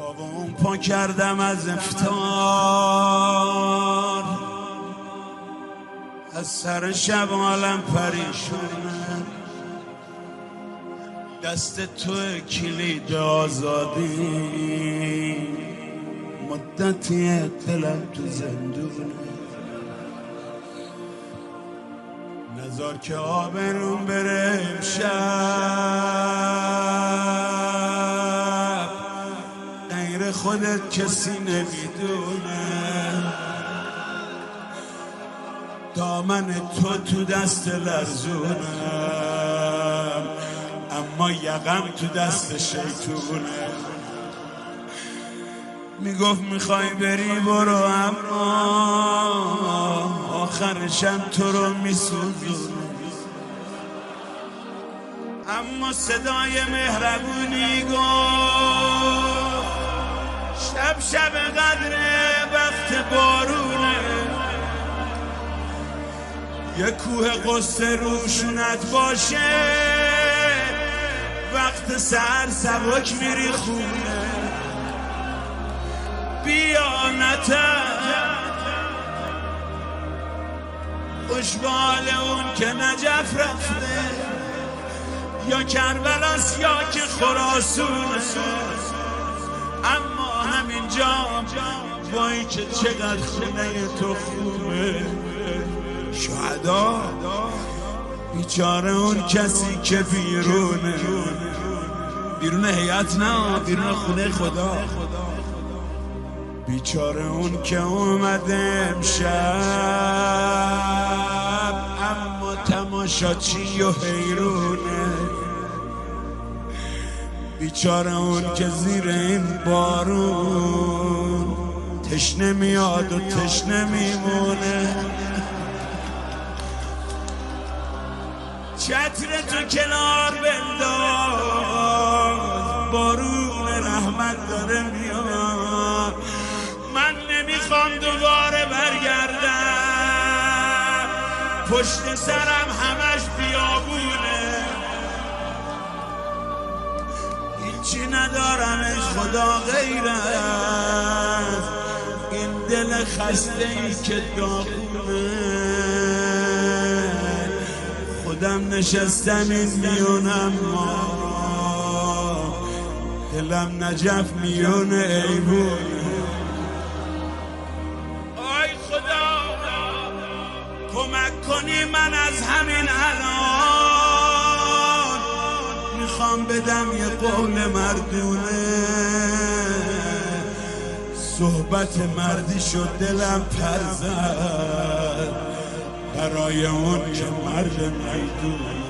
اون پا کردم از افطار، از سر شب عالم پریشونم، دست تو کلید آزادی، مدتی دلم تو زندونه، نذار که آبروم بره امشب، غیر خودت کسی نمیدونه، دامن تو دست لرزونم، اما یقم تو دست شیطونه. میگفت میخوای بری برو، اما آخرشم تو رو میسوزونه، اما صدای مهربونی گفت شب قدره وقت بارونه، یه کوه قصه روشونت باشه، وقت سحر سبک میری خونه، بیا نتن خوشبال اون که نجف رفته، یا کربلاس یا که خراسونه، اما همینجا وای که چقدر خونه تو خوبه. شهدا بیچاره اون کسی که بیرون هیئت نه، بیرون خونه خدا، بیچاره اون که اومده امشب اما تماشاچی و حیرونه، بیچاره اون که زیر این بارون تشنه میاد و تشنه میمونه، چتر تو کنار بنداز، بارون رحمت داره میاد، من نمیخوام دوباره برگردم، پشت سرم همش بیابونه، هیچی ندارم ای خدا غیر از این دل خسته ای که داغونه، خودم نشستم این میونم، ما دلم نجف میونه ایوونه. آی خدا کمک کنی، من از همین الان میخوام بدم یه قول مردونه، صحبت مردی شد دلم پر زد برای اون که مرد میدونه.